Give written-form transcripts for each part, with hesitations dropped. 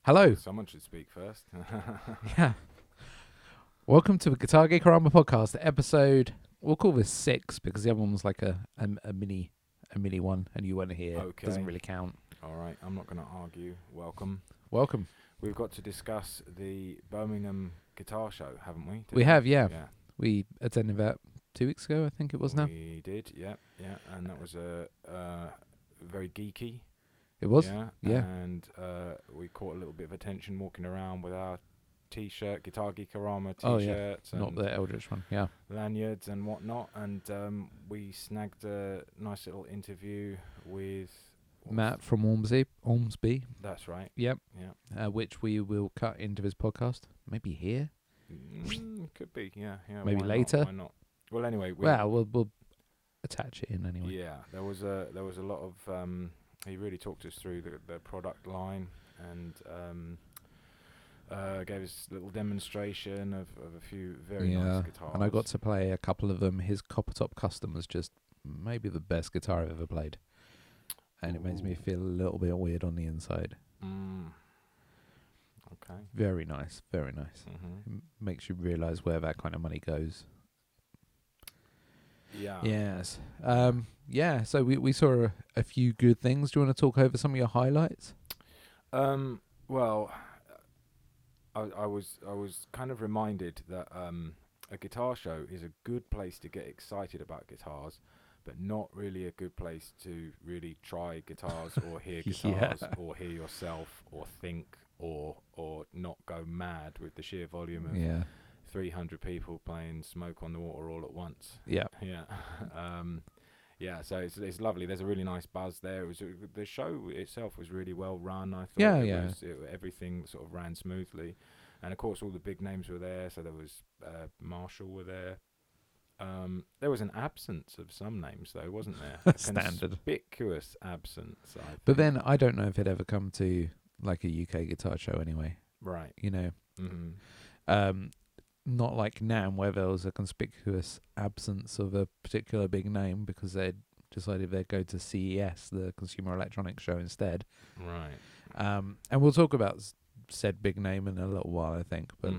Hello. Someone should speak first. Yeah. Welcome to the Guitar Geek Karama podcast, episode. We'll call this 6 because the other one was like a mini one, and you weren't here. Okay. Doesn't really count. All right, I'm not going to argue. Welcome. Welcome. We've got to discuss the Birmingham Guitar Show, haven't we? We have, yeah. Yeah. We attended that 2 weeks ago, I think it was now. We did, yeah, and that was very geeky. It was? Yeah. And we caught a little bit of attention walking around with our T-shirt, Guitar Geek Karama T-shirts. Not the Eldritch one, yeah. Lanyards and whatnot. And we snagged a nice little interview with Matt from Ormsby. That's right. Yep. Yeah. Which we will cut into his podcast. Maybe here? Could be, yeah. Maybe why later? Why not? Well, anyway. We'll attach it in anyway. Yeah, there was a lot of. He really talked us through the product line and gave us a little demonstration of a few very nice guitars. And I got to play a couple of them. His Copper Top Custom was just maybe the best guitar I've ever played. And it makes me feel a little bit weird on the inside. Okay. Very nice, very nice. Mm-hmm. Makes you realise where that kind of money goes. Yeah. Yes. So we saw a few good things. Do you want to talk over some of your highlights? Well, I was kind of reminded that a guitar show is a good place to get excited about guitars, but not really a good place to really try guitars or hear guitars or hear yourself or think or not go mad with the sheer volume of 300 people playing Smoke on the Water all at once. Yeah. So it's lovely. There's a really nice buzz there. It was the show itself was really well run. I thought everything sort of ran smoothly, and of course all the big names were there. So there was Marshall were there. There was an absence of some names though, wasn't there? Standard. Conspicuous absence. But then I don't know if it'd ever come to like a UK guitar show anyway. Right. You know. Mm-hmm. Not like NAMM where there was a conspicuous absence of a particular big name because they'd decided they'd go to CES, the Consumer Electronics Show, instead. Right. And we'll talk about said big name in a little while, I think. But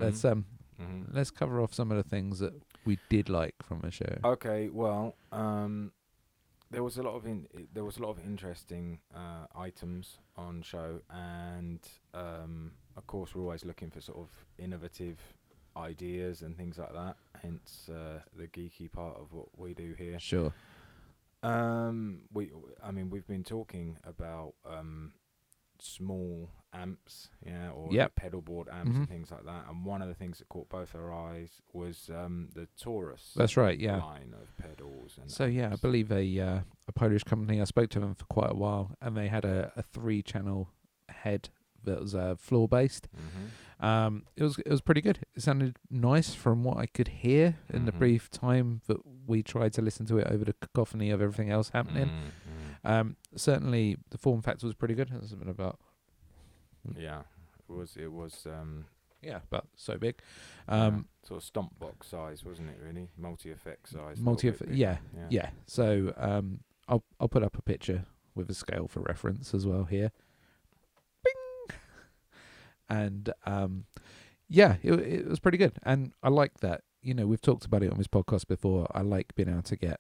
let's cover off some of the things that we did like from the show. Okay. Well, there was a lot of interesting items on show, and of course we're always looking for sort of innovative ideas and things like that, hence the geeky part of what we do here. Sure. We've been talking about small amps, or pedal board amps and things like that, and one of the things that caught both our eyes was the Taurus. That's right, yeah. Line of pedals. And so amps. I believe a Polish company, I spoke to them for quite a while, and they had a 3-channel head that was floor based. It was pretty good. It sounded nice from what I could hear in the brief time that we tried to listen to it over the cacophony of everything else happening. Certainly the form factor was pretty good. It was about it was about so big. Sort of stomp box size, wasn't it? Really multi-effect size. Yeah. So I'll put up a picture with a scale for reference as well here. And it was pretty good, and I like that. You know, we've talked about it on this podcast before. I like being able to get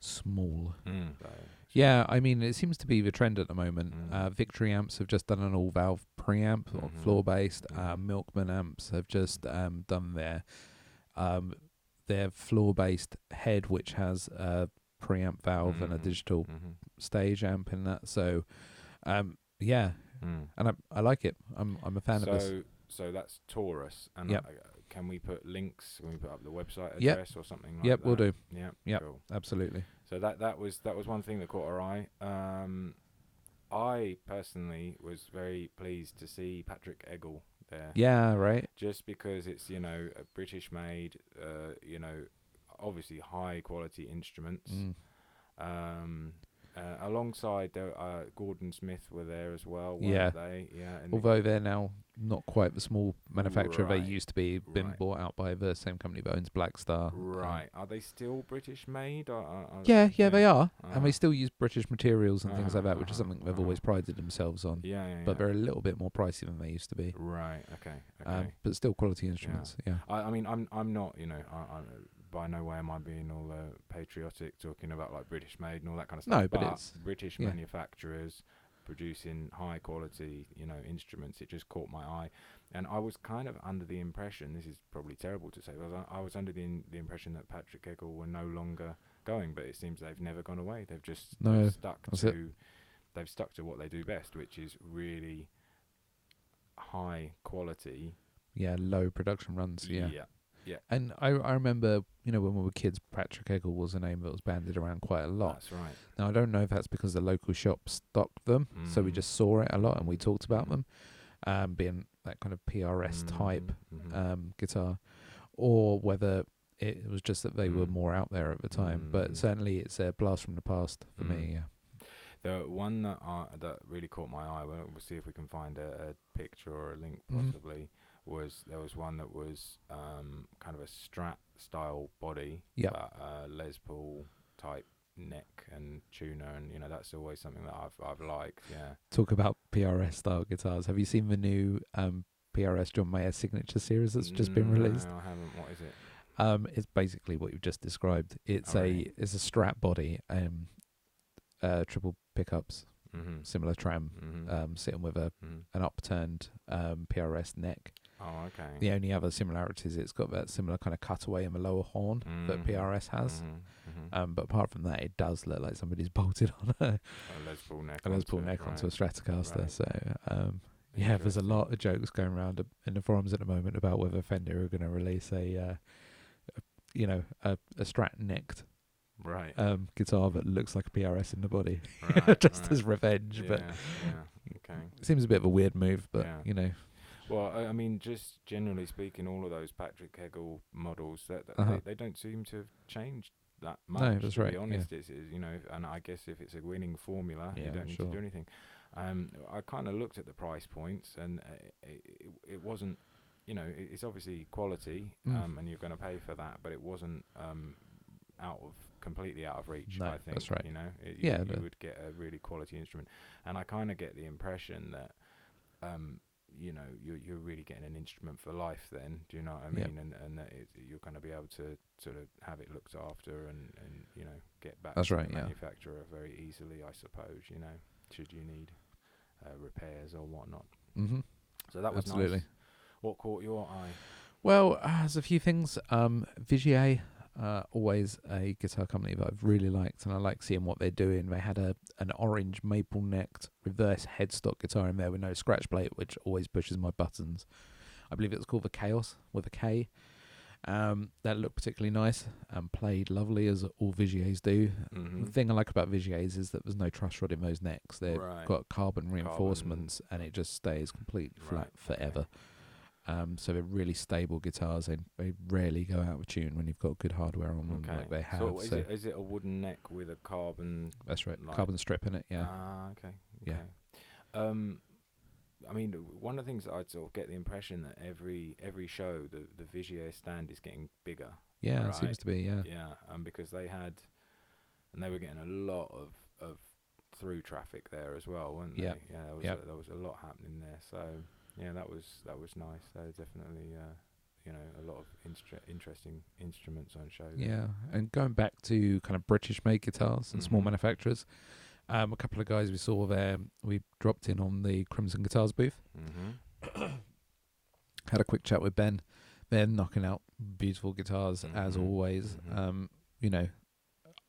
small. I mean, it seems to be the trend at the moment. Victory amps have just done an all-valve preamp, or floor-based. Milkman amps have just done their floor-based head, which has a preamp valve and a digital stage amp in that. So, and I like it. I'm a fan of this. So that's Taurus. And can we put links? Can we put up the website address or something like that? Yep, we'll do. Yeah, cool. Absolutely. So that was one thing that caught our eye. I personally was very pleased to see Patrick Eggle there. Yeah, right. Just because it's a British made, obviously high quality instruments. Alongside Gordon Smith were there as well, Yeah. weren't they? Yeah. Although they're now not quite the small manufacturer they Right, used to be, been right. bought out by the same company that owns Black Star. Right. Are they still British made? Yeah, they are. And Uh-huh. they still use British materials and things like that, which is Uh-huh, something they've always prided themselves on. Yeah, yeah, But they're a little bit more pricey than they used to be. Right. Okay. But still quality instruments. Yeah. I mean, I'm not, I by no way am I being all patriotic, talking about like British made and all that kind of stuff. No, but it's British manufacturers producing high quality, instruments. It just caught my eye, and I was kind of under the impression. This is probably terrible to say, but I was under the impression that Patrick Kegel were no longer going, but it seems they've never gone away. They've just they've stuck to what they do best, which is really high quality. Yeah, low production runs. Yeah. Yeah. And I remember, when we were kids, Patrick Kegel was a name that was bandied around quite a lot. That's right. Now, I don't know if that's because the local shop stocked them, so we just saw it a lot and we talked about them, being that kind of PRS type guitar, or whether it was just that they were more out there at the time. But certainly it's a blast from the past for me, yeah. The one that really caught my eye, we'll see if we can find a picture or a link possibly, there was one that was kind of a Strat style body, Les Paul type neck and tuner, and that's always something that I've liked. Yeah. Talk about PRS style guitars. Have you seen the new PRS John Mayer signature series that's just been released? No, I haven't. What is it? It's basically what you've just described. It's it's a Strat body, triple pickups, similar tram, sitting with an upturned PRS neck. Oh, okay. The only other similarity is it's got that similar kind of cutaway in the lower horn that PRS has. But apart from that, it does look like somebody's bolted on a Les Paul neck, onto a Stratocaster. Right. So, there's a lot of jokes going around in the forums at the moment about whether Fender are going to release a Strat necked guitar that looks like a PRS in the body, just as revenge. Yeah, but okay, it seems a bit of a weird move, but Well, I mean, just generally speaking, all of those Patrick Kegel models they don't seem to have changed that much. No, that's right. To be honest, it's and I guess if it's a winning formula, you don't need to do anything. I kind of looked at the price points, and it wasn't. It's obviously quality, and you're going to pay for that, but it wasn't completely out of reach. No, I think that's right. You would get a really quality instrument, and I kind of get the impression that you're really getting an instrument for life then, do you know what I mean? And that you're going to be able to sort of have it looked after and get back to the manufacturer very easily, I suppose, should you need repairs or whatnot. So that was nice. What caught your eye? Well, there's a few things. Vigier, always a guitar company that I've really liked, and I like seeing what they're doing. They had an orange maple-necked reverse headstock guitar in there with no scratch plate, which always pushes my buttons. I believe it was called the Chaos with a K. That looked particularly nice and played lovely, as all Vigiers do. The thing I like about Vigiers is that there's no truss rod in those necks. They've got carbon reinforcements, and it just stays completely flat forever. So they're really stable guitars. They rarely go out of tune when you've got good hardware on them like they have. So is it a wooden neck with a carbon? That's right, carbon strip in it. Yeah. Okay. Yeah. I mean, one of the things that I'd sort of get the impression that every show the Vigier stand is getting bigger. Yeah, it seems to be. Yeah. Yeah, because they were getting a lot of through traffic there as well, weren't they? Yeah, there was a lot happening there. So. Yeah, that was nice. There's definitely a lot of interesting instruments on show. Yeah, and going back to kind of British-made guitars and small manufacturers, a couple of guys we saw there, we dropped in on the Crimson Guitars booth. Had a quick chat with Ben. They're knocking out beautiful guitars as always.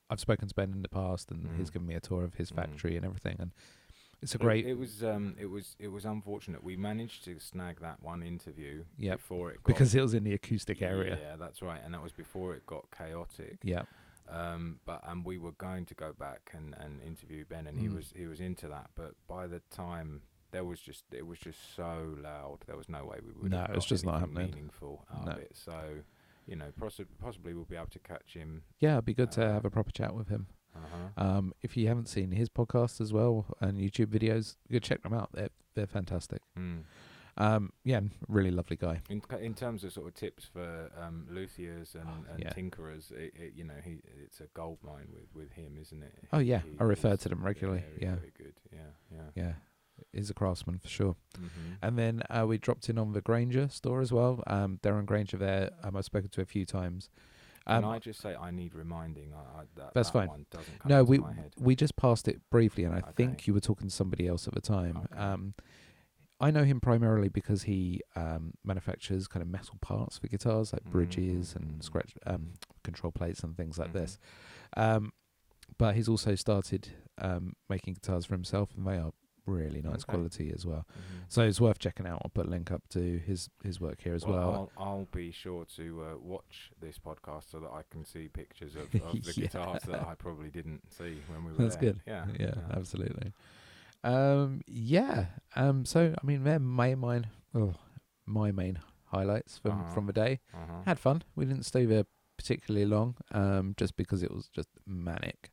I've spoken to Ben in the past, and he's given me a tour of his factory and everything, and it's a great. It was unfortunate. We managed to snag that one interview before it got, because it was in the acoustic area. Yeah, that's right, and that was before it got chaotic. Yeah. But we were going to go back and interview Ben, and he was into that. But by the time it was just so loud. There was no way we would. No, it's just not happening. Meaningful out of it. So, possibly we'll be able to catch him. Yeah, it'd be good to have a proper chat with him. If you haven't seen his podcast as well and YouTube videos, go check them out. They're fantastic. Yeah, really lovely guy. In terms of sort of tips for luthiers and tinkerers, it's a gold mine with him, isn't it? Oh yeah, I refer to them regularly. Very good. Yeah. He's a craftsman for sure. Mm-hmm. And then we dropped in on the Granger store as well. Darren Granger there. I've spoken to a few times. Can I just say I need reminding? That's that fine. One doesn't come into my head. We just passed it briefly, and I think you were talking to somebody else at the time. Okay. I know him primarily because he manufactures kind of metal parts for guitars, like bridges and scratch control plates and things like this. But he's also started making guitars for himself, and they are really nice quality as well. So it's worth checking out. I'll put a link up to his work here as well. I'll be sure to watch this podcast so that I can see pictures of the guitars that I probably didn't see when we were That's there. good. Yeah, Absolutely. So I mean, they're my main highlights from the day. Had fun. We didn't stay there particularly long, just because it was just manic.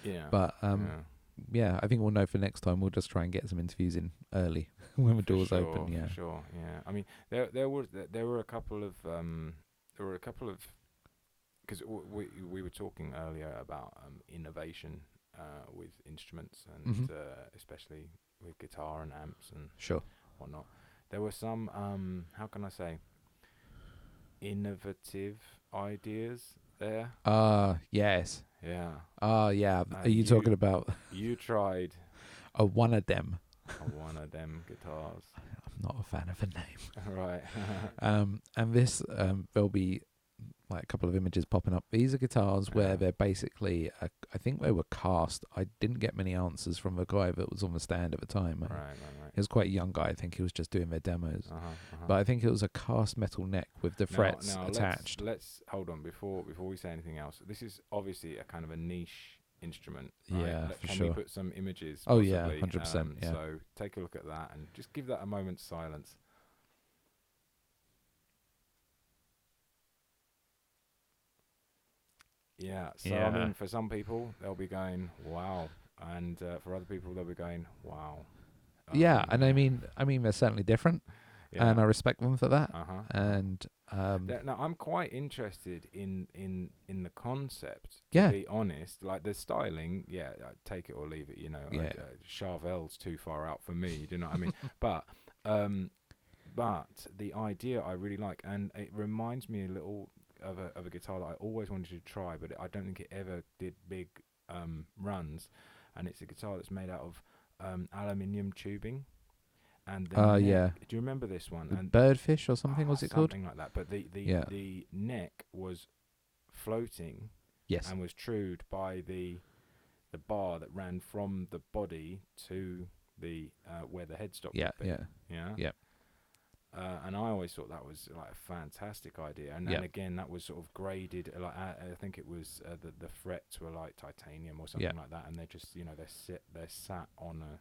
Yeah. But I think we'll know for next time. We'll just try and get some interviews in early when the doors open. Yeah. For sure. Yeah. I mean, there were a couple of because we were talking earlier about innovation with instruments and especially with guitar and amps and whatnot. There were some how can I say, innovative ideas there. Yes. Yeah. Yeah. Are you talking about? You tried one of them. One of them guitars. I'm not a fan of the name. Right. And this there'll be like a couple of images popping up. These are guitars where they're basically, I think they were cast. I didn't get many answers from the guy that was on the stand at the time. Right. He was quite a young guy. I think he was just doing their demos. But I think it was a cast metal neck with the frets attached. Let's hold on before we say anything else. This is obviously a kind of a niche instrument. Right? Yeah, for Can sure. we put some images? Oh possibly? yeah, 100%. Yeah. So take a look at that and just give that a moment's silence. Yeah, so I mean, for some people, they'll be going, wow. And for other people, they'll be going, wow. And I mean, they're certainly different. Yeah. And I respect them for that. And now, I'm quite interested in the concept, to be honest. Like, the styling, take it or leave it, Charvel's too far out for me, do you know what I mean? But the idea I really like, and it reminds me a little of a guitar that I always wanted to try, but I don't think it ever did big runs. And it's a guitar that's made out of aluminium tubing. And the neck, do you remember this one? And Birdfish or something was it called? Something like that. But the neck was floating. Yes. And was trued by the bar that ran from the body to the where the headstock would be. Yeah. And I always thought that was like a fantastic idea. And then again, that was sort of graded. Like I think it was the frets were like titanium or something like that, and they're just they're sat on a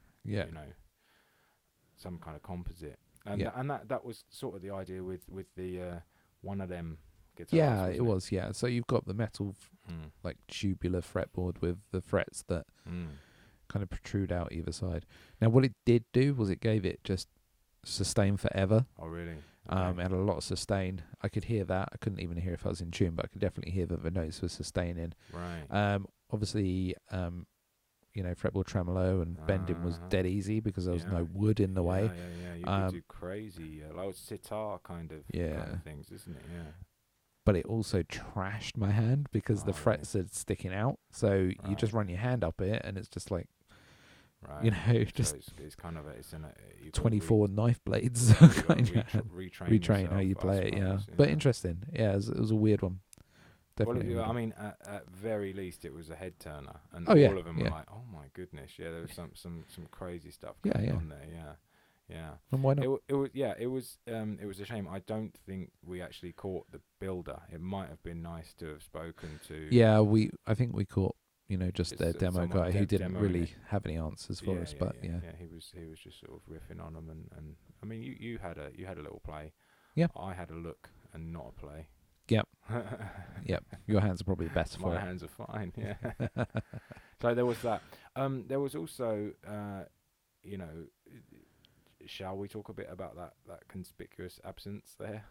some kind of composite. And that was sort of the idea with the one of them guitars. Yeah, it was. Yeah, so you've got the metal like tubular fretboard with the frets that kind of protrude out either side. Now, what it did do was it gave it just sustain forever. Oh, really? It had a lot of sustain. I could hear that. I couldn't even hear if I was in tune, but I could definitely hear that the notes were sustaining. Right. Obviously, fretboard tremolo and bending was dead easy because there was no wood in the way. Yeah. You could do crazy, like sitar kind of things, isn't it? Yeah. But it also trashed my hand because the frets are sticking out. So you just run your hand up it, and it's just like, just it's kind of it's 24 knife blades. Retrain how you play it. But interesting. Yeah, it was a weird one. Definitely. Well, I mean, at very least, it was a head turner, and all of them were like, "Oh my goodness, yeah." There was some crazy stuff going on there. Yeah. And why not? It was a shame. I don't think we actually caught the builder. It might have been nice to have spoken to. Yeah, I think we caught just their demo guy who didn't really have any answers for us. But he was just sort of riffing on them, and I mean, you had a little play. Yeah. I had a look and not a play. Yep. Yep. Your hands are probably better for it. My hands are fine. Yeah. So there was that. There was also, you know, shall we talk a bit about that conspicuous absence there?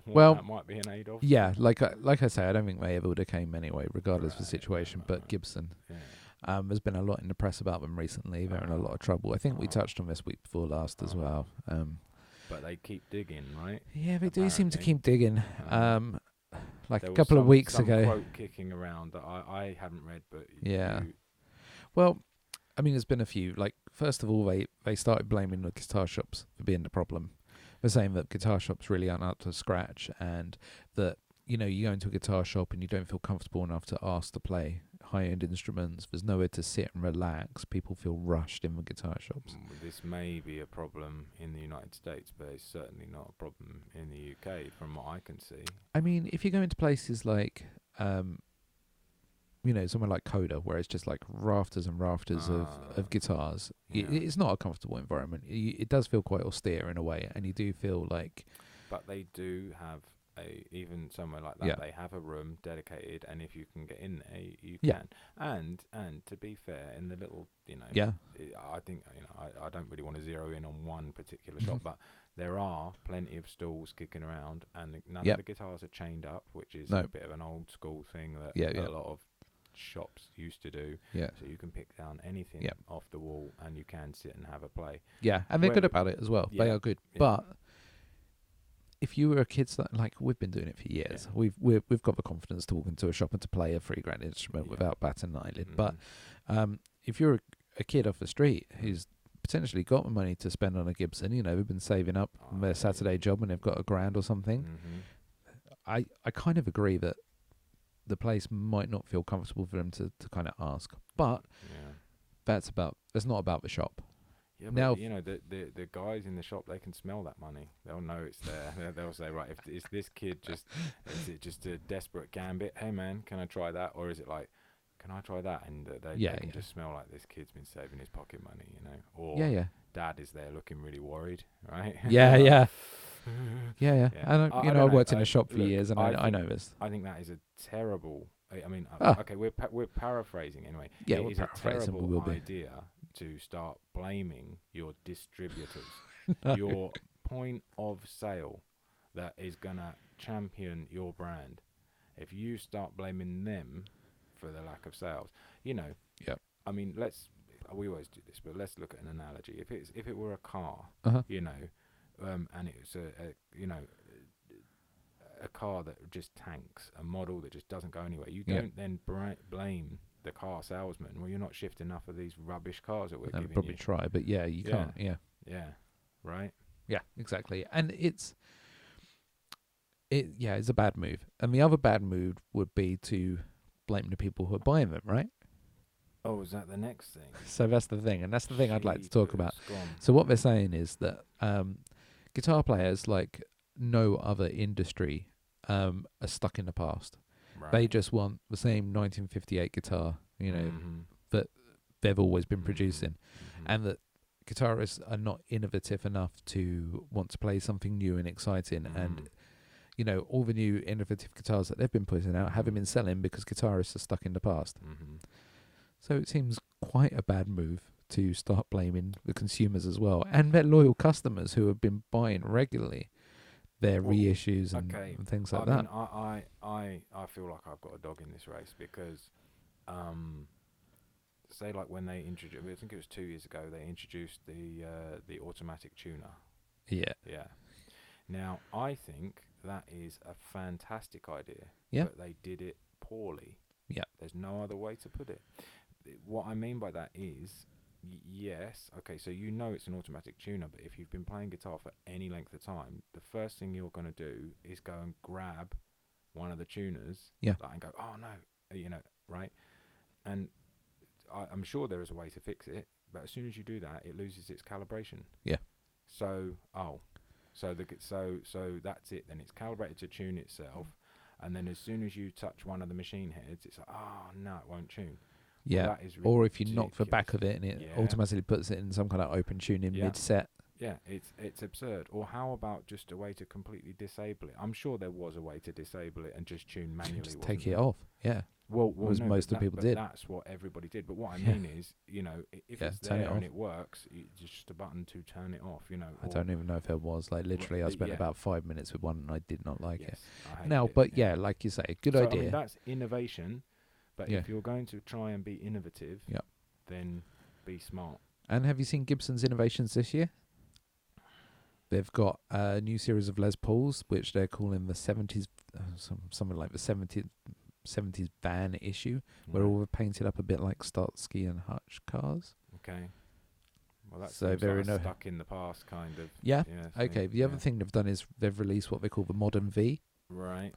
What Well, that might be an aid of. yeah, like I say, I don't think May ever would have came anyway, regardless of the Right, situation. But right. Gibson, Yeah. there's been a lot in the press about them recently. They're in a lot of trouble. I think we touched on this week before last as well. But they keep digging, right? Yeah, they do seem to Apparently. keep digging. Like There a was couple of weeks some ago. quote kicking around that I haven't read, but Yeah. you, Well, I mean, there's been a few. Like, first of all, they started blaming the guitar shops for being the problem. They're saying that guitar shops really aren't up to scratch, and that, you go into a guitar shop and you don't feel comfortable enough to ask to play high-end instruments. There's nowhere to sit and relax. People feel rushed in the guitar shops. this may be a problem in the United States, but it's certainly not a problem in the UK, from what I can see. I mean, if you go into places like, somewhere like Coda, where it's just like rafters and rafters of guitars, it's not a comfortable environment. It does feel quite austere in a way, and you do feel like... But they do have even somewhere like that, they have a room dedicated, and if you can get in there, you can. And to be fair, in the little, I think, I don't really want to zero in on one particular shop, but there are plenty of stalls kicking around, and none of the guitars are chained up, which is a bit of an old school thing that a lot of shops used to do. So you can pick down anything off the wall, and you can sit and have a play. Yeah, and they're good about it as well. They are good, but if you were a kid, like we've been doing it for years, we've got the confidence to walk into a shop and to play a $3,000 instrument without batting an eyelid. But if you're a kid off the street who's potentially got the money to spend on a Gibson, they've been saving up their Saturday job and they've got $1,000 or something, I kind of agree that the place might not feel comfortable for them to kind of ask. But that's not about the shop. Yeah, now, but, the guys in the shop, they can smell that money. They'll know it's there. They'll say, right, is this kid is it just a desperate gambit? Hey man, can I try that? Or is it like, can I try that? And they can just smell like this kid's been saving his pocket money, Or dad is there looking really worried, right? Yeah. I I've worked in a shop for years, and I know this. I think that is a terrible. I mean, okay, we're paraphrasing anyway. Yeah, it is a terrible idea to start blaming your distributors, your point of sale that is gonna champion your brand. If you start blaming them for the lack of sales, I mean, we always do this, but let's look at an analogy. If it were a car, and it's a car that just tanks, a model that just doesn't go anywhere, you don't then blame the car salesman. Well, you're not shifting enough of these rubbish cars that we're giving probably you. Try, but you can't. Right. Yeah, exactly. And it's a bad move. And the other bad move would be to blame the people who are buying them, right? Oh, is that the next thing? So that's the thing, and that's the thing I'd like to talk about. So what they're saying is that guitar players, like no other industry, are stuck in the past. Right. They just want the same 1958 guitar, that they've always been producing, and that guitarists are not innovative enough to want to play something new and exciting. And all the new innovative guitars that they've been putting out haven't been selling because guitarists are stuck in the past. So it seems quite a bad move to start blaming the consumers as well, and their loyal customers who have been buying regularly their reissues and things like that. I feel like I've got a dog in this race because, say like when they introduced, I think it was 2 years ago, they introduced the automatic tuner. Yeah. Now I think that is a fantastic idea. But they did it poorly. There's no other way to put it. What I mean by that is, yes, okay, so it's an automatic tuner, but if you've been playing guitar for any length of time, the first thing you're going to do is go and grab one of the tuners and go, oh no, right? And I'm sure there is a way to fix it, but as soon as you do that, it loses its calibration. So that's it. Then it's calibrated to tune itself, and then as soon as you touch one of the machine heads, it's like, oh no, it won't tune. Well, that is ridiculous. Or if you knock the back of it and it automatically puts it in some kind of open tuning mid-set. Yeah, it's absurd. Or how about just a way to completely disable it? I'm sure there was a way to disable it and just tune manually. Just take it off. Yeah. Well, was no, most of but people but did. that's what everybody did. But what I Yeah. mean is, if Yeah, it's turn it there and off. it works, it's just a button to turn it off. I Or don't even know if there was. Like, literally, I spent yeah, about 5 minutes with one, and I did not like it. yes, I hate Now, it. but yeah, like you say, good so idea. I mean, that's innovation. But Yeah. if you're going to try and be innovative, Yeah. then be smart. And have you seen Gibson's innovations this year? They've got a new series of Les Pauls, which they're calling the 70s, something like the 70s van issue, where Right. all are painted up a bit like Starsky and Hutch cars. Okay. Well, that So seems very like a stuck in the past kind of. Yeah. Thing. Okay. The other thing they've done is they've released what they call the Modern V. Right.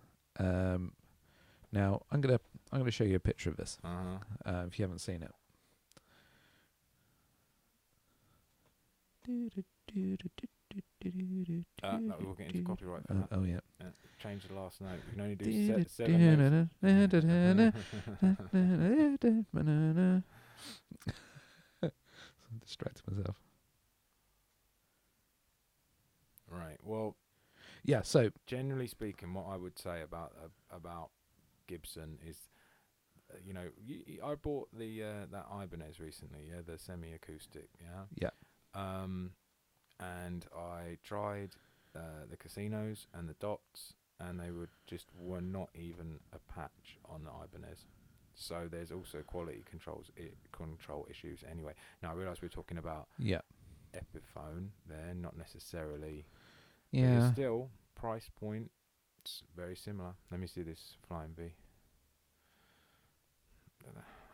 Now I'm gonna show you a picture of this. If you haven't seen it. No, we'll get into copyright for that. Oh yeah. Change the last note. You can only do 7 notes. Distract myself. Right. Well, yeah. So generally speaking, what I would say about Gibson is, I bought the that Ibanez recently. Yeah, the semi-acoustic. Yeah. Yeah. And I tried the casinos and the dots, and they were not even a patch on the Ibanez. So there's also quality control issues. Anyway, now I realise we're talking about Epiphone there, not necessarily. Yeah. But still, price point, it's very similar. Let me see this Flying V.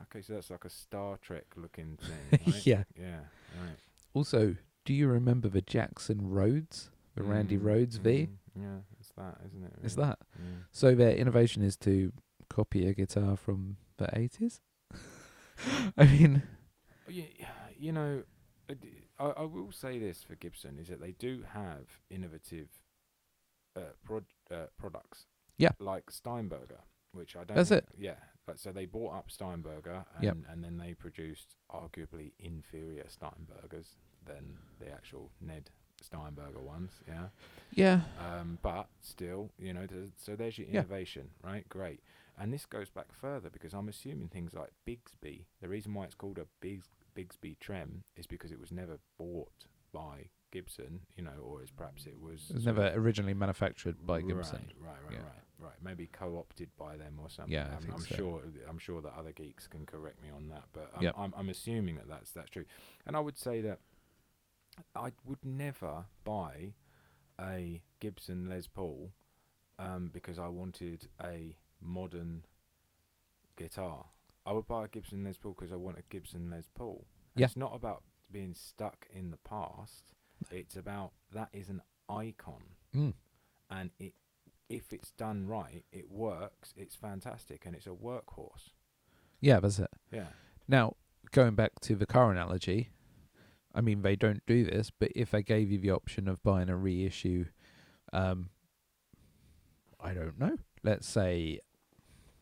Okay, so that's like a Star Trek looking thing, right? Yeah. Yeah, right. Also, do you remember the Jackson Rhodes, the Randy Rhodes V? Yeah, it's that, isn't it? It's really? that. Yeah. So their innovation is to copy a guitar from the 80s. I mean, I will say this for Gibson is that they do have innovative products. Yeah. Like Steinberger, which I don't. That's it. Yeah. But so they bought up Steinberger, and then they produced arguably inferior Steinbergers than the actual Ned Steinberger ones. Yeah. Yeah. But still, so there's your innovation, right? Great. And this goes back further because I'm assuming things like Bigsby. The reason why it's called a Bigsby Trem is because it was never bought by Gibson, or perhaps it was. It was never originally manufactured by Gibson. Right. Maybe co-opted by them or something. Yeah, I'm sure that other geeks can correct me on that, but I'm assuming that that's true. And I would say that I would never buy a Gibson Les Paul because I wanted a modern guitar. I would buy a Gibson Les Paul because I want a Gibson Les Paul. And it's not about being stuck in the past. It's about that is an icon, and if it's done right, it works. It's fantastic, and it's a workhorse. Yeah, that's it. Yeah. Now, going back to the car analogy, I mean, they don't do this, but if they gave you the option of buying a reissue, I don't know, let's say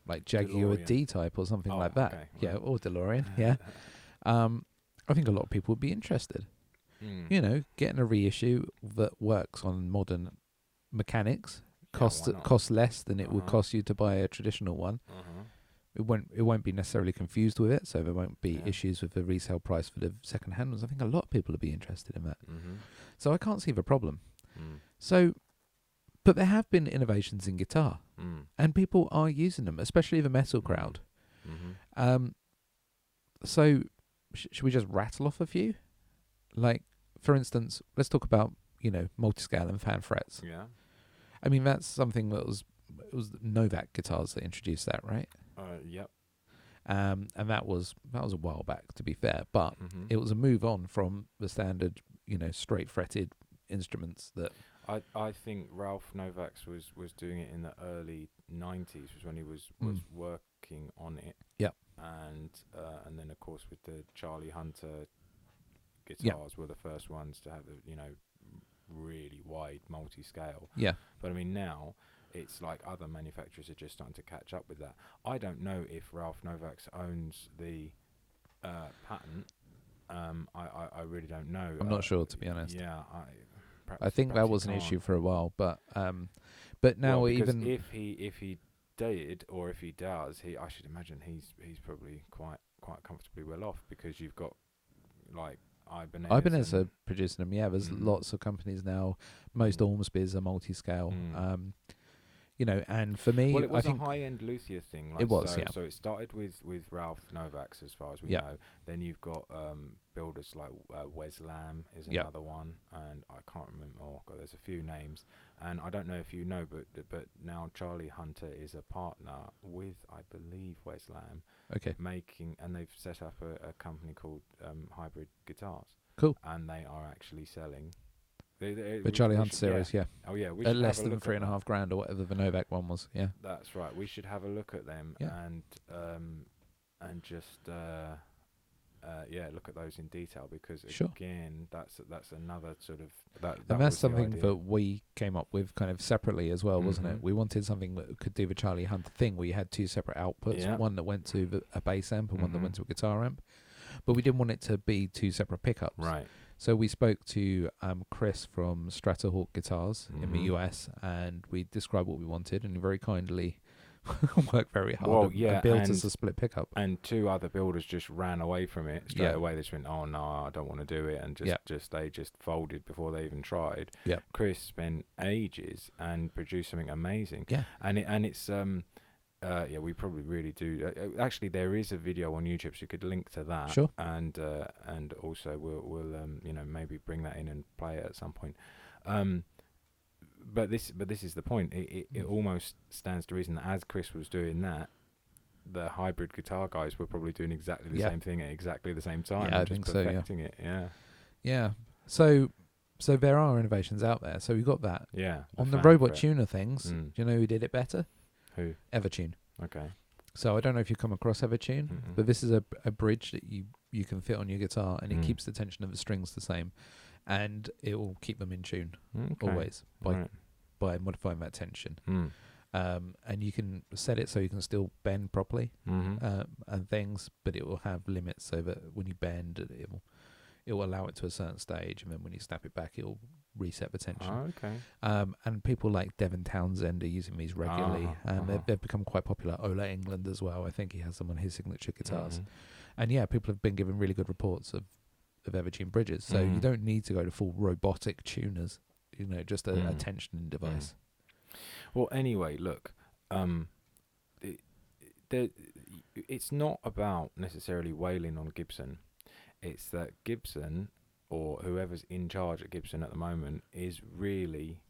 like Jaguar DeLorean. D-Type or something like that. Okay, Yeah, right. or DeLorean, yeah. I think a lot of people would be interested. Getting a reissue that works on modern mechanics costs less than it would cost you to buy a traditional one. It won't be necessarily confused with it, so there won't be issues with the resale price for the second hand ones. I think a lot of people would be interested in that. So I can't see the problem. So, but there have been innovations in guitar, and people are using them, especially the metal crowd. So, should we just rattle off a few? Like, for instance, let's talk about multiscale and fan frets. Yeah. I mean, that's something that it was Novak guitars that introduced that, right? Yep. And that was a while back, to be fair, but it was a move on from the standard, straight fretted instruments that. I think Ralph Novak's was doing it in the early 90s, was when he was working on it. Yep. And then of course with the Charlie Hunter guitars were the first ones to have the really wide multi-scale. Yeah. But I mean now it's like other manufacturers are just starting to catch up with that. I don't know if Ralph Novak's owns the patent. I really don't know. I'm not sure, to be honest. Yeah, I think that was an issue for a while, but now even if he did, or if he does, I should imagine he's probably quite comfortably well off, because you've got like Ibanez are producing them. Yeah, there's lots of companies now. Most Ormsby's are multi-scale. And for me, well, it was I think a high-end luthier thing. Like, it was, so, yeah. So it started with Ralph Novak's, as far as we know. Then you've got builders like Wes Lamb is another one, and I can't remember. Oh God, there's a few names, and I don't know if you know, but now Charlie Hunter is a partner with, I believe, Wes Lamb. Okay. And they've set up a company called Hybrid Guitars. Cool. And they are actually selling. The Charlie Hunter series, yeah. Oh yeah, we at less than $3,500 or whatever the Novak one was. Yeah, that's right. We should have a look at them and just look at those in detail, because again, that's another sort of that. And that's something that we came up with kind of separately as well, wasn't it? We wanted something that could do the Charlie Hunter thing, where you had two separate outputs, one that went to a bass amp and one that went to a guitar amp, but we didn't want it to be two separate pickups. Right. So we spoke to Chris from Stratohawk Guitars in the US, and we described what we wanted, and he very kindly worked very hard and built us a split pickup. And two other builders just ran away from it straight away. They just went, "Oh no, I don't want to do it," and they just folded before they even tried. Yeah. Chris spent ages and produced something amazing. Yeah. And it's we probably really do. Actually, there is a video on YouTube, so you could link to that. Sure. And also we'll maybe bring that in and play it at some point. But this is the point. It almost stands to reason that as Chris was doing that, the Hybrid Guitar guys were probably doing exactly the same thing at exactly the same time. Yeah, I think so. Perfecting it. Yeah. Yeah. So there are innovations out there. So we've got that. Yeah. On the robot tuner things, do you know who did it better? Who? Evertune. Okay. So I don't know if you've come across Evertune, but this is a bridge that you can fit on your guitar, and it keeps the tension of the strings the same, and it will keep them in tune always by modifying that tension. And you can set it so you can still bend properly and things, but it will have limits so that when you bend, it will allow it to a certain stage, and then when you snap it back, it will reset the tension. Oh, okay. And people like Devin Townsend are using these regularly, and they've become quite popular. Ola England as well. I think he has them on his signature guitars. And people have been given really good reports of Evertune bridges. So you don't need to go to full robotic tuners. Just a tensioning device. Well, anyway, look, it's not about necessarily wailing on Gibson. It's that Gibson, or whoever's in charge at Gibson at the moment, is really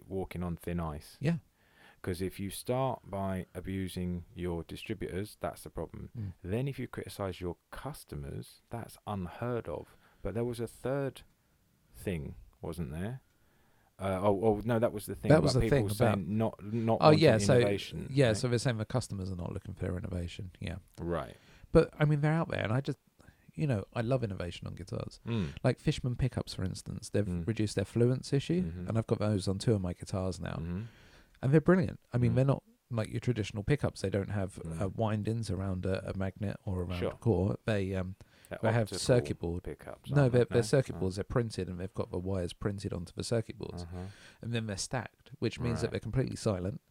walking on thin ice. Yeah. Because if you start by abusing your distributors, that's the problem. Then if you criticise your customers, that's unheard of. But there was a third thing, wasn't there? No, that was the thing. That was the thing about not innovation. So right? So they're saying the customers are not looking for innovation. Yeah. Right. But I mean, they're out there, and I just, I love innovation on guitars. Like Fishman pickups, for instance, they've reduced their fluence issue, and I've got those on two of my guitars now, and they're brilliant. I mean, they're not like your traditional pickups. They don't have wind-ins around a magnet or around a core. They have circuit board pickups. No, they're circuit boards. They're printed, and they've got the wires printed onto the circuit boards, and then they're stacked, which means that they're completely silent.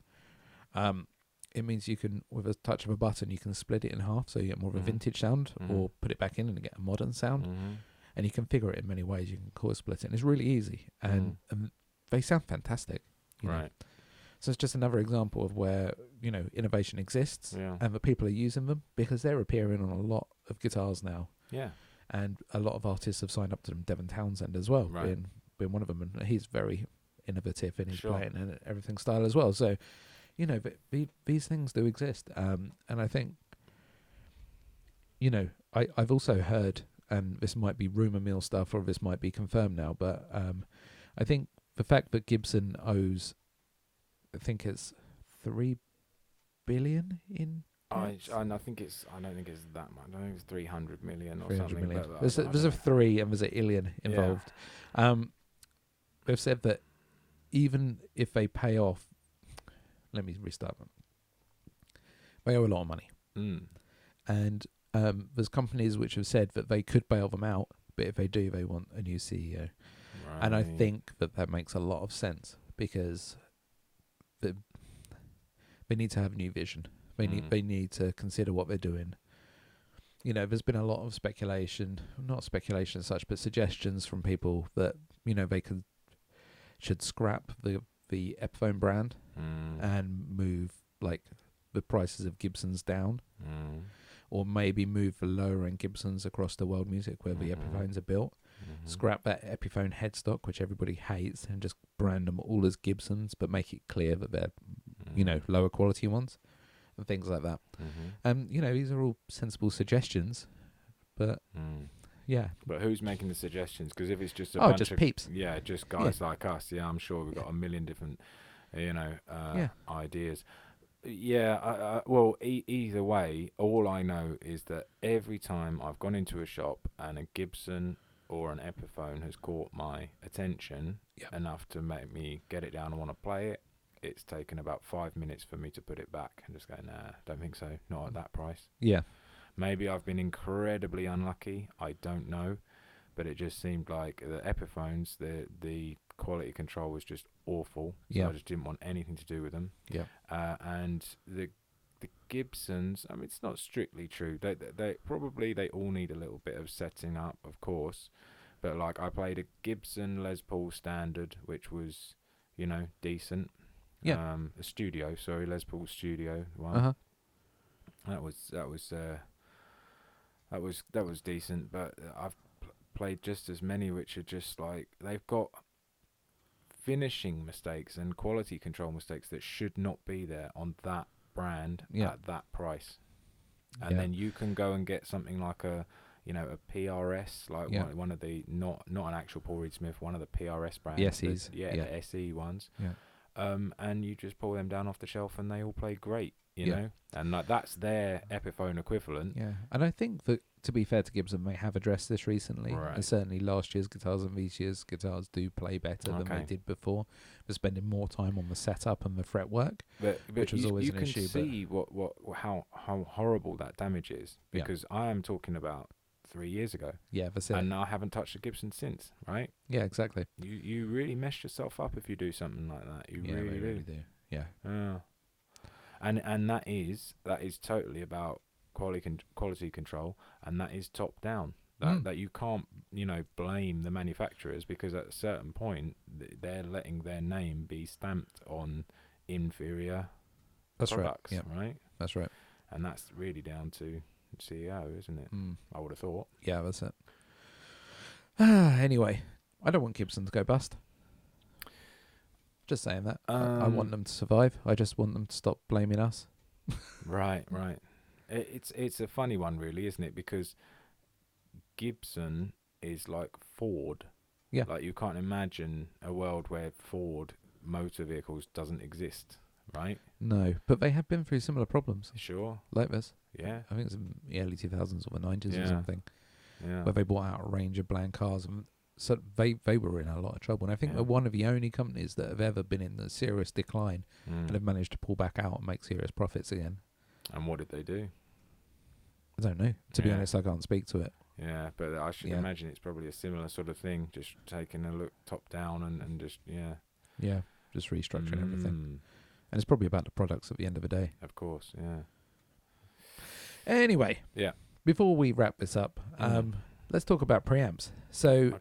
It means you can, with a touch of a button, you can split it in half, so you get more of a vintage sound, or put it back in and get a modern sound. And you configure it in many ways. You can core split it, and it's really easy, and they sound fantastic. Right. So it's just another example of where innovation exists, and that people are using them, because they're appearing on a lot of guitars now. Yeah. And a lot of artists have signed up to them. Devin Townsend as well, being one of them, and he's very innovative in his playing and everything style as well. So. But these things do exist, and I think, I've also heard, and this might be rumor mill stuff, or this might be confirmed now, but I think the fact that Gibson owes, I think it's $3 billion in. I don't think it's that much. I think it's 300 million or something. Million. There's a 3 and there's an illion involved. They've said that even if they pay off. Let me restart them. They owe a lot of money. And there's companies which have said that they could bail them out, but if they do, they want a new CEO. Right. And I think that makes a lot of sense, because They need to have new vision. They need to consider what they're doing. You know, there's been a lot of speculation, not speculation as such, but suggestions from people that, you know, they should scrap the Epiphone brand and move like the prices of Gibsons down, or maybe move the lower end Gibsons across the world music where the Epiphones are built. Scrap that Epiphone headstock, which everybody hates, and just brand them all as Gibsons, but make it clear that they're, you know, lower quality ones and things like that. You know, these are all sensible suggestions, but yeah. But who's making the suggestions? Because if it's just a Oh, bunch just of peeps. Yeah, just guys like us. Yeah, I'm sure we've got a million different, you know, ideas. Yeah, well, either way, all I know is that every time I've gone into a shop and a Gibson or an Epiphone has caught my attention enough to make me get it down and want to play it, it's taken about 5 minutes for me to put it back and just go, nah, don't think so, not at that price. Yeah. Maybe I've been incredibly unlucky, I don't know, but it just seemed like the Epiphones, the quality control was just awful, so I just didn't want anything to do with them. And the Gibsons, I mean, it's not strictly true. They probably all need a little bit of setting up, of course. But like I played a Gibson Les Paul Standard, which was, you know, decent. A studio, sorry, Les Paul Studio one. That was decent. But I've played just as many which are just like they've got finishing mistakes and quality control mistakes that should not be there on that brand at that price. And then you can go and get something like a PRS, like one of the not an actual Paul Reed Smith, one of the PRS brands, the SEs, the SE ones, and you just pull them down off the shelf and they all play great, you know, and like that's their Epiphone equivalent. And I think that, to be fair to Gibson, they have addressed this recently, and certainly last year's guitars and this year's guitars do play better than they did before. They're spending more time on the setup and the fretwork, which was always an issue. You can see how horrible that damage is, because I am talking about 3 years ago. Yeah, that's it. And I haven't touched a Gibson since, right? Yeah, exactly. You really mess yourself up if you do something like that. You really do. Yeah. And that is totally about quality control, and that is top down. That you can't, you know, blame the manufacturers, because at a certain point they're letting their name be stamped on inferior products, right? That's right. And that's really down to CEO, isn't it? I would have thought. Yeah, that's it. Anyway, I don't want Gibson to go bust. Just saying that. I want them to survive. I just want them to stop blaming us. Right. It's a funny one, really, isn't it? Because Gibson is like Ford. Yeah. Like, you can't imagine a world where Ford motor vehicles doesn't exist, right? No, but they have been through similar problems. Sure. Like this. Yeah. I think it's in the early 2000s or the 90s or something. Yeah. Where they bought out a range of bland cars, and so they were in a lot of trouble. And I think they're one of the only companies that have ever been in a serious decline and have managed to pull back out and make serious profits again. And what did they do? I don't know. To be honest, I can't speak to it. Yeah, but I should imagine it's probably a similar sort of thing, just taking a look top down and just, just restructuring everything. And it's probably about the products at the end of the day. Of course, yeah. Anyway, before we wrap this up, let's talk about preamps. So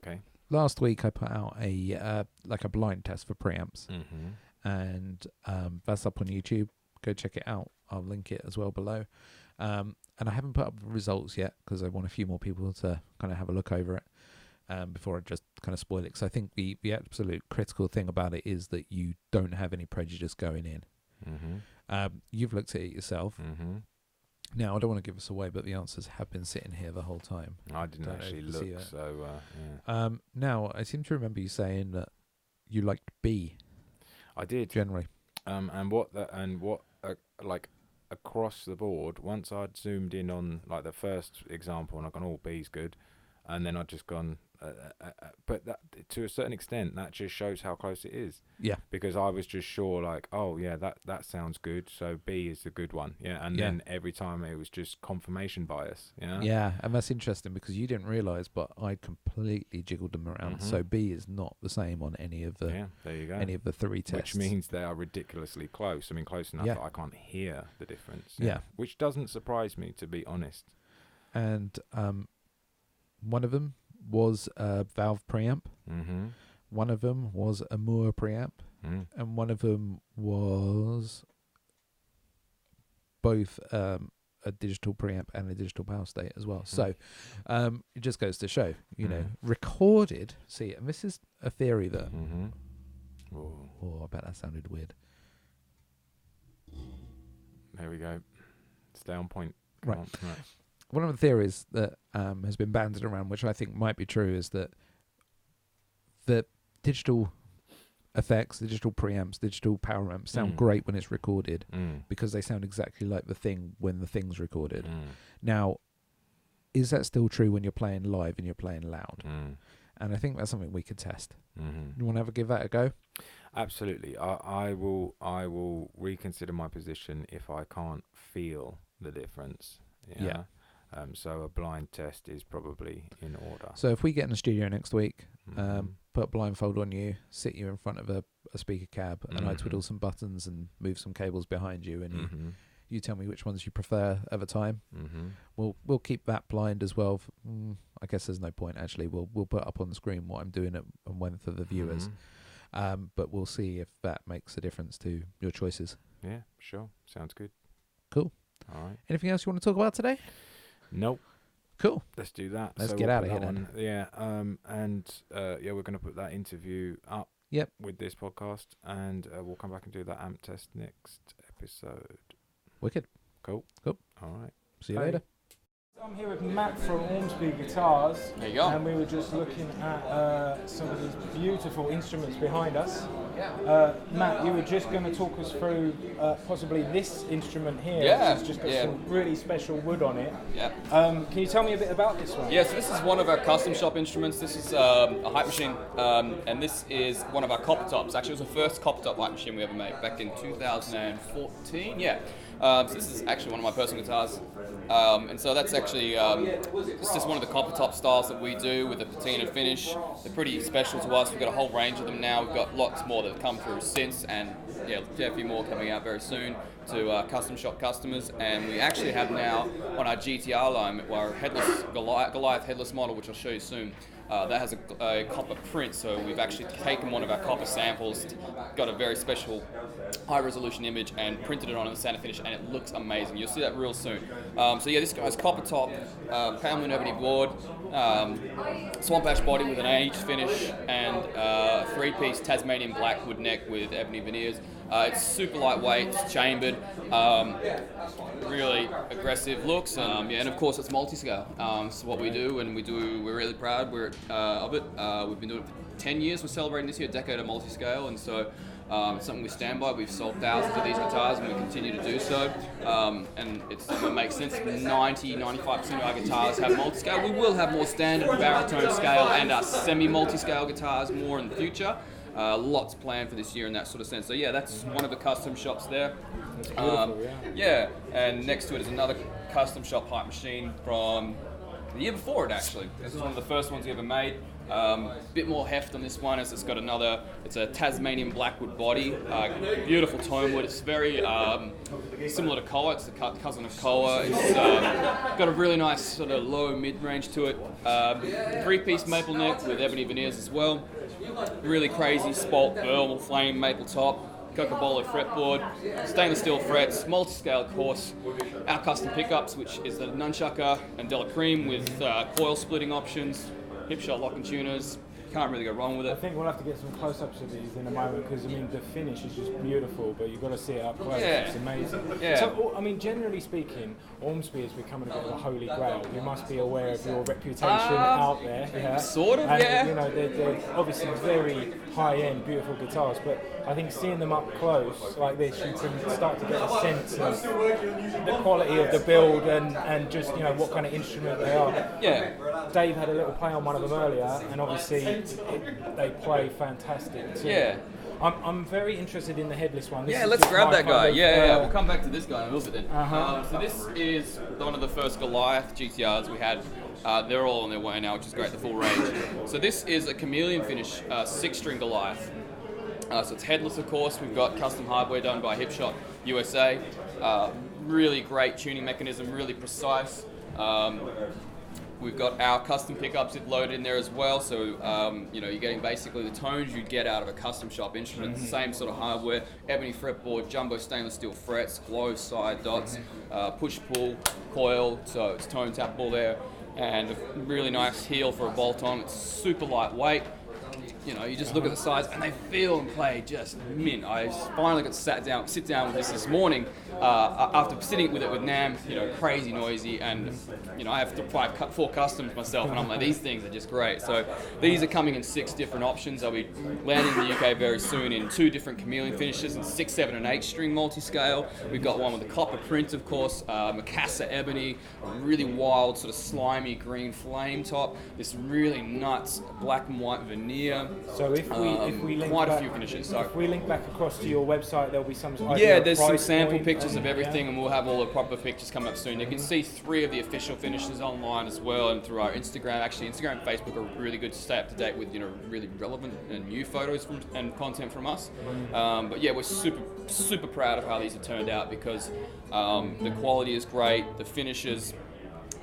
last week I put out a blind test for preamps, and that's up on YouTube. Go check it out. I'll link it as well below. And I haven't put up the results yet because I want a few more people to kind of have a look over it before I just kind of spoil it. Because I think the absolute critical thing about it is that you don't have any prejudice going in. You've looked at it yourself. Now, I don't want to give us away, but the answers have been sitting here the whole time. I didn't actually look, so now, I seem to remember you saying that you liked B. I did. Generally. Like across the board, once I'd zoomed in on like the first example and I'd gone, oh, B's good, and then I'd just gone, But that, to a certain extent, that just shows how close it is. Yeah. Because I was just sure, like, oh yeah, that sounds good, so B is the good one. Yeah. And then every time it was just confirmation bias. Yeah. Yeah, and that's interesting because you didn't realise, but I completely jiggled them around. So B is not the same on any of the there you go. any of the 3 tests. Which means they are ridiculously close. I mean, close enough that I can't hear the difference. Yeah. Which doesn't surprise me, to be honest. And one of them was a valve preamp. Mm-hmm. One of them was a Moore preamp. And one of them was both a digital preamp and a digital power state as well. So it just goes to show, you know, recorded. See, and this is a theory that. Oh, I bet that sounded weird. There we go. Stay on point. Right. One of the theories that has been banded around, which I think might be true, is that the digital effects, the digital preamps, digital power amps sound great when it's recorded because they sound exactly like the thing when the thing's recorded. Now, is that still true when you're playing live and you're playing loud? And I think that's something we could test. You want to ever give that a go? Absolutely. I will reconsider my position if I can't feel the difference. Yeah. So a blind test is probably in order. So if we get in the studio next week, put a blindfold on you, sit you in front of a speaker cab, and I twiddle some buttons and move some cables behind you, and you tell me which ones you prefer at the time. We'll keep that blind as well. I guess there's no point actually. We'll put up on the screen what I'm doing and when for the viewers. But we'll see if that makes a difference to your choices. Yeah, sure. Sounds good. Cool. All right. Anything else you want to talk about today? Nope. Cool. Let's do that. Let's get out of here then. Yeah. We're going to put that interview up. Yep. With this podcast, and we'll come back and do that amp test next episode. Wicked. Cool. Cool. All right. See you later. I'm here with Matt from Ormsby Guitars. There you go. And we were just looking at some of these beautiful instruments behind us. Matt, you were just going to talk us through possibly this instrument here, which has just got some really special wood on it. Yeah. Can you tell me a bit about this one? Yeah, so this is one of our custom shop instruments. This is a hype machine, and this is one of our copper tops. Actually, it was the first copper top hype machine we ever made back in 2014. Yeah. So this is actually one of my personal guitars, and so that's actually it's just one of the copper top styles that we do with a patina finish. They're pretty special to us. We've got a whole range of them now. We've got lots more that have come through since, and a few more coming out very soon to custom shop customers. And we actually have now on our GTR line our headless Goliath headless model, which I'll show you soon. That has a copper print, so we've actually taken one of our copper samples, got a very special high-resolution image, and printed it on the center finish, and it looks amazing. You'll see that real soon. This guy's copper top, Pamela ebony board, swamp ash body with an aged finish, and a 3-piece Tasmanian blackwood neck with ebony veneers. It's super lightweight, it's chambered, really aggressive looks, and of course it's multi-scale. It's what we do, and we're really proud of it. We've been doing it for 10 years. We're celebrating this year a decade of multi-scale, and so it's something we stand by. We've sold thousands of these guitars, and we continue to do so. And it makes sense. 90-95% of our guitars have multi-scale. We will have more standard baritone scale and our semi-multi-scale guitars more in the future. Lots planned for this year in that sort of sense. So yeah, that's one of the custom shops there. That's beautiful, yeah, and next to it is another custom shop hype machine from the year before it actually. This is one of the first ones we ever made. Bit more heft on this one as it's got it's a Tasmanian blackwood body, beautiful tone wood. It's very similar to Koa, it's the cousin of Koa. It's got a really nice sort of low mid-range to it. 3-piece maple neck with ebony veneers as well. Really crazy spalt burl flame maple top, Cocobolo fretboard, stainless steel frets, multi-scale of course, our custom pickups, which is the Nunchucker and Della Cream with coil splitting options, hip shot lock and tuners, can't really go wrong with I it. think we'll have to get some close-ups of these in a moment because I mean the finish is just beautiful, but you've got to see it up close. Yeah. It's amazing. Yeah. So I mean, generally speaking, Ormsby is becoming a bit of a holy grail. You must be aware of your reputation out there. Yeah. Sort of, and, yeah. You know, they're obviously very high-end, beautiful guitars, but I think seeing them up close like this, you can start to get a sense of the quality of the build and just what kind of instrument they are. Yeah. Dave had a little play on one of them earlier, and obviously they play fantastic too. Yeah. I'm very interested in the headless one. This Yeah, is let's just grab my that guy. kind of, Yeah. We'll come back to this guy in a little bit then. Uh-huh. So this is one of the first Goliath GTRs we had. They're all on their way now, which is great, the full range. So this is a chameleon finish 6-string Goliath. So it's headless, of course. We've got custom hardware done by Hipshot USA. Really great tuning mechanism, really precise. We've got our custom pickups loaded in there as well, so you're getting basically the tones you'd get out of a custom shop instrument. Mm-hmm. Same sort of hardware, ebony fretboard, jumbo stainless steel frets, glow side dots, push-pull, coil, so it's tone tappable there, and a really nice heel for a bolt-on. It's super lightweight. You just look at the size, and they feel and play just mint. I finally got to sit down with this morning after sitting with it with Nam. Crazy noisy, and I have 4 customs myself, and I'm like, these things are just great. So these are coming in 6 different options. I'll be landing in the UK very soon in 2 different chameleon finishes, and 6, 7, and 8-string multi-scale. We've got one with a copper print, of course, Macassar ebony, a really wild sort of slimy green flame top. This really nuts black and white veneer. So if we link quite back, a few finishes. So if we link back across to your website, there'll be some there's some sample point pictures of and, everything, and we'll have all the proper pictures coming up soon. You can see 3 of the official finishes online as well, and through our Instagram. Actually, Instagram and Facebook are really good to stay up to date with really relevant and new photos and content from us. But yeah, we're super proud of how these have turned out because the quality is great, the finishes.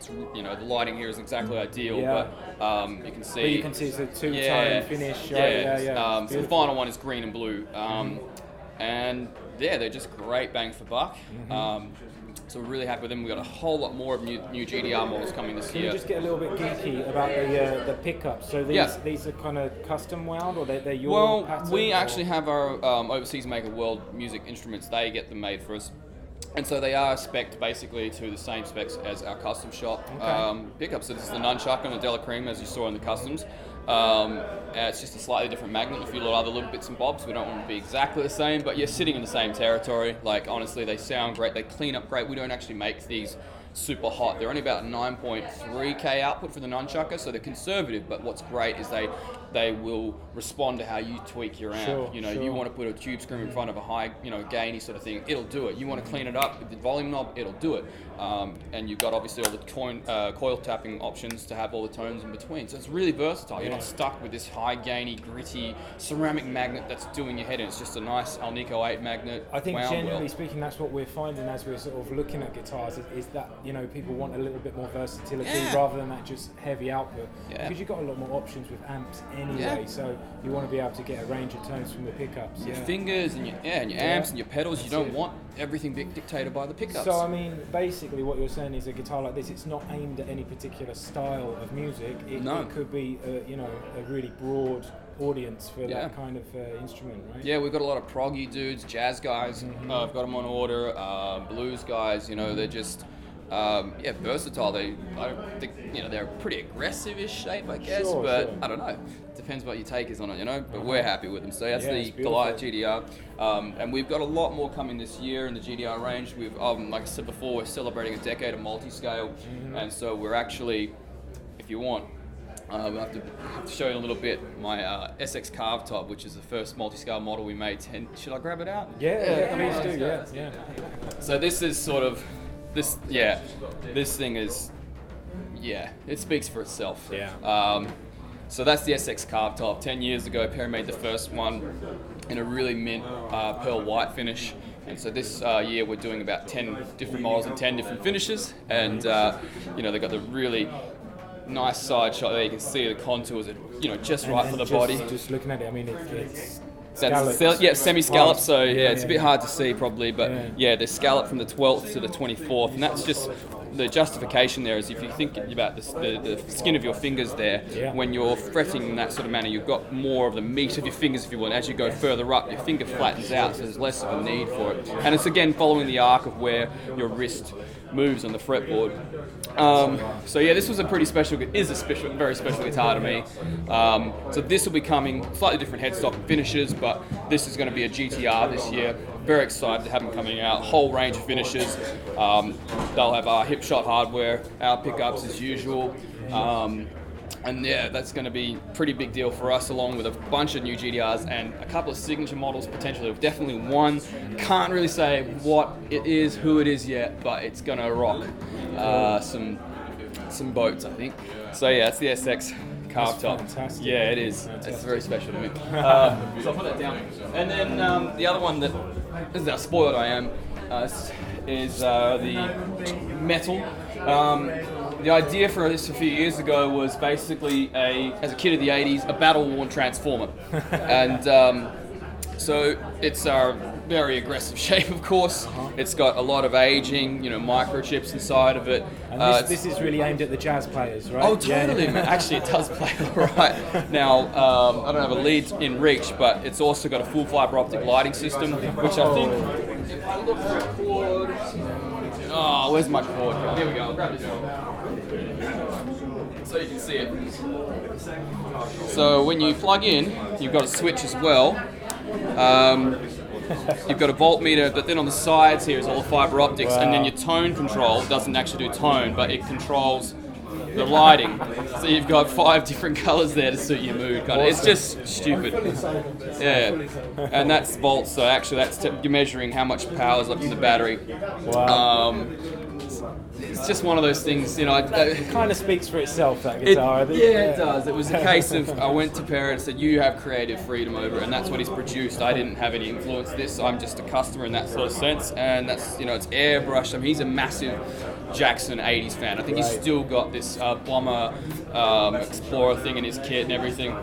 The lighting here is exactly ideal, but you can see. But you can see it's a 2-tone finish. Right? So the final one is green and blue, and they're just great bang for buck. So we're really happy with them. We've got a whole lot more of new GDR models coming this year. Can you just get a little bit geeky about the pickups? So these are kind of custom wound, or they're your pattern? We actually have our overseas maker World Music Instruments. They get them made for us. And so they are spec'd basically to the same specs as our custom shop pickups. So this is the nunchuck and the Della Cream, as you saw in the customs. It's just a slightly different magnet, a few other little bits and bobs. We don't want to be exactly the same, but you're sitting in the same territory. Like, honestly, they sound great. They clean up great. We don't actually make these super hot. They're only about 9.3K output for the nunchucker, so they're conservative, but what's great is they will respond to how you tweak your amp. You want to put a tube scream in front of a high, gainy sort of thing, it'll do it. You want to clean it up with the volume knob, it'll do it. And you've got obviously all the coil tapping options to have all the tones in between. So it's really versatile. You're not stuck with this high gainy, gritty ceramic magnet that's doing your head in. It's just a nice Alnico 8 magnet. I think generally speaking, that's what we're finding as we're sort of looking at guitars is that people want a little bit more versatility rather than that just heavy output. Because you've got a lot more options with amps anyway, so you want to be able to get a range of tones from the pickups. Your fingers and your amps and your pedals. You don't want everything dictated by the pickups. So I mean, basically what you're saying is a guitar like this, it's not aimed at any particular style of music. It could be a really broad audience for that kind of instrument, right? Yeah, we've got a lot of proggy dudes, jazz guys. I've got them on order. Blues guys, they're just versatile. I don't think they're a pretty aggressive-ish shape, I guess, but I don't know. Depends what your take is on it, But we're happy with them. So that's the Goliath GDR, and we've got a lot more coming this year in the GDR range. We've, like I said before, we're celebrating a decade of multi-scale, and so we're actually, if you want, we'll have to show you a little bit. My SX Carve Top, which is the first multi-scale model we made. Should I grab it out? Please do. Yeah. So this is sort of. This thing is, it speaks for itself. So that's the SX Carve Top. 10 years ago, Perry made the first one in a really mint pearl white finish. And so this year we're doing about 10 different models and 10 different finishes. And, they've got the really nice side shot there. You can see the contours are, just right for the body. Just looking at it, I mean, it's Semi-scallop. So it's a bit hard to see probably, but they're scalloped from the 12th to the 24th, and that's just the justification there is if you think about the skin of your fingers there, when you're fretting in that sort of manner, you've got more of the meat of your fingers, if you want. As you go further up, your finger flattens out, so there's less of a need for it. And it's again following the arc of where your wrist moves on the fretboard. So this was a very special guitar to me. So this will be coming, slightly different headstock and finishes, but this is going to be a GTR this year. Very excited to have them coming out. Whole range of finishes. They'll have our hip shot hardware, our pickups as usual. And that's going to be a pretty big deal for us, along with a bunch of new GTRs and a couple of signature models potentially. Definitely one. Can't really say what it is, who it is yet, but it's going to rock some boats, I think. So it's the SX carved top. Fantastic. Yeah, it is. Fantastic. It's very special to me. So I'll put that down. And then the other one that is how spoiled I am is the metal. The idea for this a few years ago was basically as a kid of the 80s, a battle-worn transformer. And so it's a very aggressive shape, of course. It's got a lot of aging, microchips inside of it. And this is really aimed at the jazz players, right? Oh, totally, man. Actually, it does play all right. Now, I don't have a lead in reach, but it's also got a full fiber optic lighting system, which I think, if I look for a cord... Oh, where's my cord? Here we go. I'll grab this one. So you can see it. So when you plug in, you've got a switch as well. You've got a voltmeter, but then on the sides here is all the fiber optics, and then your tone control doesn't actually do tone, but it controls the lighting. So you've got 5 different colors there to suit your mood. It's just stupid. Yeah, and that's volts. So actually, you're measuring how much power is left in the battery. Wow. It's just one of those things, It kind of speaks for itself, that guitar. It does. It was a case of I went to Perry and said, "You have creative freedom over it," and that's what he's produced. I didn't have any influence in this. I'm just a customer in that sort of sense, and that's it's airbrushed. I mean, he's a massive Jackson 80s fan. I think he's still got this Bomber Explorer thing in his kit and everything.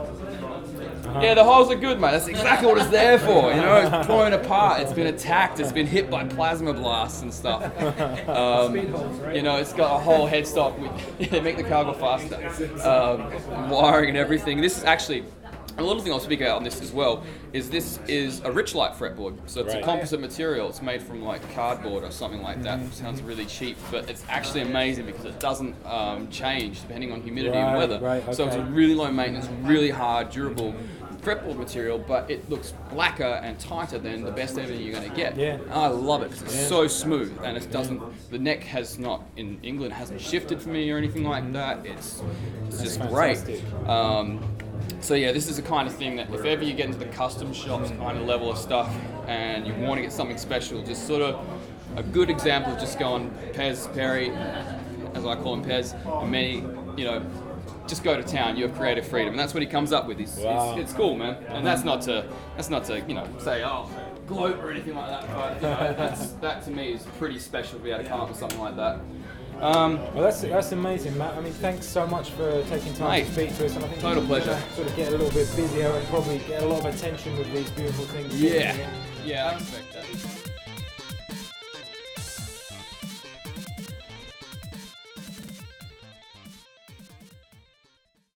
Yeah, the holes are good, mate. That's exactly what it's there for. It's blown apart. It's been attacked. It's been hit by plasma blasts and stuff. It's got a whole headstock with. They make the car go faster. Wiring and everything. This is actually. A little thing I'll speak out on this as well is this is a Rich Light fretboard. So it's a composite material. It's made from like cardboard or something like that. It sounds really cheap, but it's actually amazing because it doesn't change depending on humidity and weather. So it's a really low maintenance, really hard, durable fretboard material, but it looks blacker and tighter than the best ever you're going to get. Yeah. And I love it because it's so smooth, and it doesn't. The neck has not in England hasn't shifted for me or anything like that. It's just fantastic. Great. So this is the kind of thing that if ever you get into the custom shops kind of level of stuff and you want to get something special, just sort of a good example of just going Perry, as I call him Pez, and many, just go to town. You have creative freedom, and that's what he comes up with. It's cool, man. And that's not to say gloat or anything like that. But that to me is pretty special to be able to come up with something like that. Well, that's amazing, Matt. I mean, thanks so much for taking time to speak to us, and I think total pleasure. Sort of get a little bit busier and probably get a lot of attention with these beautiful things. Yeah, I expect that.